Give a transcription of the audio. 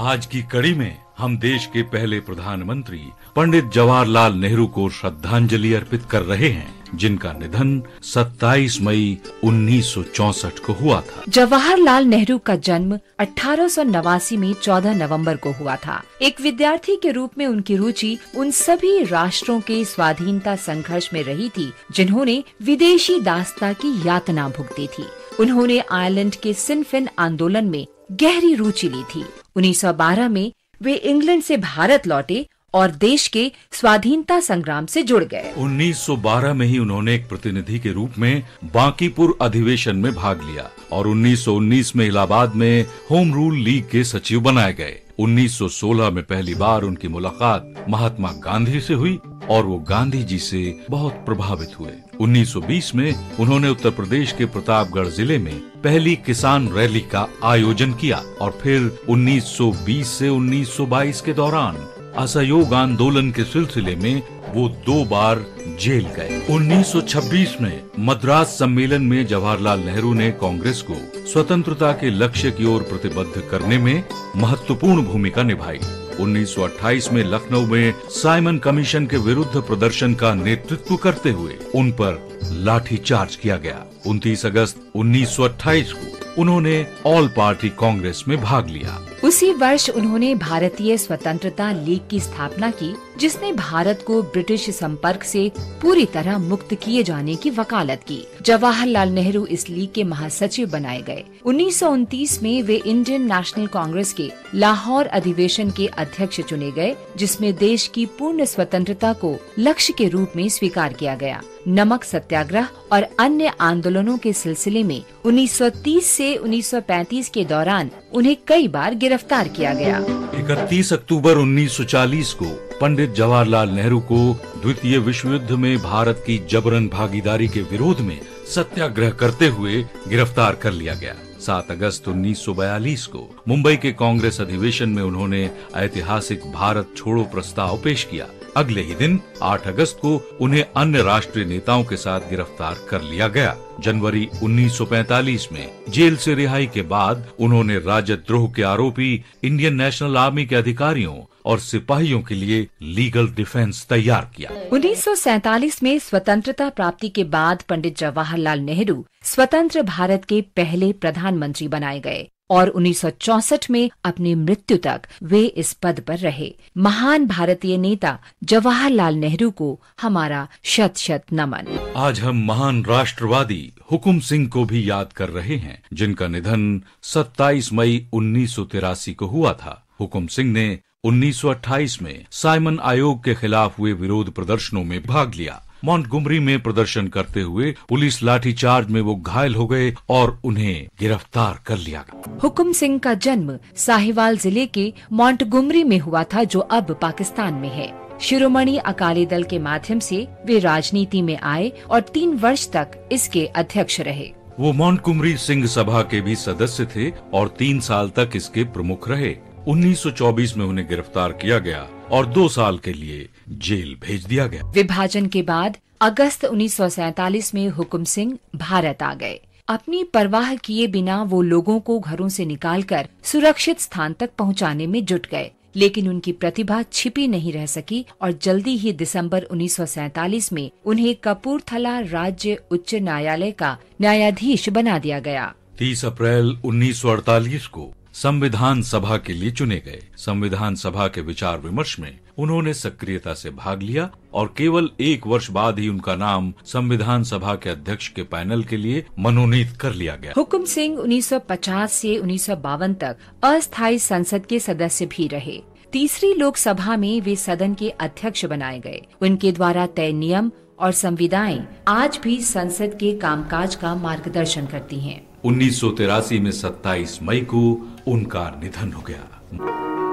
आज की कड़ी में हम देश के पहले प्रधानमंत्री पंडित जवाहरलाल नेहरू को श्रद्धांजलि अर्पित कर रहे हैं, जिनका निधन 27 मई 1964 को हुआ था। जवाहरलाल नेहरू का जन्म 1889 में 14 नवंबर को हुआ था। एक विद्यार्थी के रूप में उनकी रुचि उन सभी राष्ट्रों के स्वाधीनता संघर्ष में रही थी जिन्होंने विदेशी दासता की यातना भुगती थी। उन्होंने आयरलैंड के सिन फेन आंदोलन में गहरी रुचि ली थी। 1912 में वे इंग्लैंड से भारत लौटे और देश के स्वाधीनता संग्राम से जुड़ गए। 1912 में ही उन्होंने एक प्रतिनिधि के रूप में बांकीपुर अधिवेशन में भाग लिया और 1919 में इलाहाबाद में होम रूल लीग के सचिव बनाए गए। 1916 में पहली बार उनकी मुलाकात महात्मा गांधी से हुई और वो गांधी जी से बहुत प्रभावित हुए। 1920 में उन्होंने उत्तर प्रदेश के प्रतापगढ़ जिले में पहली किसान रैली का आयोजन किया और फिर 1920 से 1922 के दौरान असहयोग आंदोलन के सिलसिले में वो 2 बार जेल गए। 1926 में मद्रास सम्मेलन में जवाहरलाल नेहरू ने कांग्रेस को स्वतंत्रता के लक्ष्य की ओर प्रतिबद्ध करने में महत्वपूर्ण भूमिका निभाई। 1928 में लखनऊ में साइमन कमीशन के विरुद्ध प्रदर्शन का नेतृत्व करते हुए उन पर लाठीचार्ज किया गया। 29 अगस्त 1928 को उन्होंने ऑल पार्टी कांग्रेस में भाग लिया। उसी वर्ष उन्होंने भारतीय स्वतंत्रता लीग की स्थापना की, जिसने भारत को ब्रिटिश संपर्क से पूरी तरह मुक्त किए जाने की वकालत की। जवाहरलाल नेहरू इस लीग के महासचिव बनाए गए। 1929 में वे इंडियन नेशनल कांग्रेस के लाहौर अधिवेशन के अध्यक्ष चुने गए, जिसमें देश की पूर्ण स्वतंत्रता को लक्ष्य के रूप में स्वीकार किया गया। नमक सत्याग्रह और अन्य आंदोलनों के सिलसिले में 1930 से 1935 के दौरान उन्हें कई बार गिरफ्तार किया गया। 31 अक्टूबर 1940 को पंडित जवाहरलाल नेहरू को द्वितीय विश्व युद्ध में भारत की जबरन भागीदारी के विरोध में सत्याग्रह करते हुए गिरफ्तार कर लिया गया। 7 अगस्त 1942 को मुंबई के कांग्रेस अधिवेशन में उन्होंने ऐतिहासिक भारत छोड़ो प्रस्ताव पेश किया। अगले ही दिन 8 अगस्त को उन्हें अन्य राष्ट्रीय नेताओं के साथ गिरफ्तार कर लिया गया। जनवरी 1945 में जेल से रिहाई के बाद उन्होंने राजद्रोह के आरोपी इंडियन नेशनल आर्मी के अधिकारियों और सिपाहियों के लिए लीगल डिफेंस तैयार किया। 1947 में स्वतंत्रता प्राप्ति के बाद पंडित जवाहरलाल नेहरू स्वतंत्र भारत के पहले प्रधानमंत्री बनाए गए और 1964 में अपनी मृत्यु तक वे इस पद पर रहे। महान भारतीय नेता जवाहरलाल नेहरू को हमारा शत शत नमन। आज हम महान राष्ट्रवादी हुकुम सिंह को भी याद कर रहे हैं, जिनका निधन 27 मई 1983 को हुआ था। हुकुम सिंह ने 1928 में साइमन आयोग के खिलाफ हुए विरोध प्रदर्शनों में भाग लिया। मॉन्टगोमरी में प्रदर्शन करते हुए पुलिस लाठीचार्ज में वो घायल हो गए और उन्हें गिरफ्तार कर लिया गया। हुकुम सिंह का जन्म साहिवाल जिले के मॉन्टगोमरी में हुआ था, जो अब पाकिस्तान में है। शिरोमणि अकाली दल के माध्यम से वे राजनीति में आए और 3 वर्ष तक इसके अध्यक्ष रहे। वो मॉन्टगोमरी सिंह सभा के भी सदस्य थे और 3 साल तक इसके प्रमुख रहे। 1924 में उन्हें गिरफ्तार किया गया और 2 साल के लिए जेल भेज दिया गया। विभाजन के बाद अगस्त 1947 में हुकुम सिंह भारत आ गए। अपनी परवाह किए बिना वो लोगों को घरों से निकालकर सुरक्षित स्थान तक पहुंचाने में जुट गए, लेकिन उनकी प्रतिभा छिपी नहीं रह सकी और जल्दी ही दिसंबर 1947 में उन्हें कपूरथला राज्य उच्च न्यायालय का न्यायाधीश बना दिया गया। 30 अप्रैल 1948 को संविधान सभा के लिए चुने गए। संविधान सभा के विचार विमर्श में उन्होंने सक्रियता से भाग लिया और केवल 1 वर्ष बाद ही उनका नाम संविधान सभा के अध्यक्ष के पैनल के लिए मनोनीत कर लिया गया। हुकुम सिंह 1950 से 1952 तक अस्थायी संसद के सदस्य भी रहे। तीसरी लोकसभा में वे सदन के अध्यक्ष बनाए गए। उनके द्वारा तय नियम और संविधाएं आज भी संसद के कामकाज का मार्गदर्शन करती हैं। 1983 में 27 मई को उनका निधन हो गया।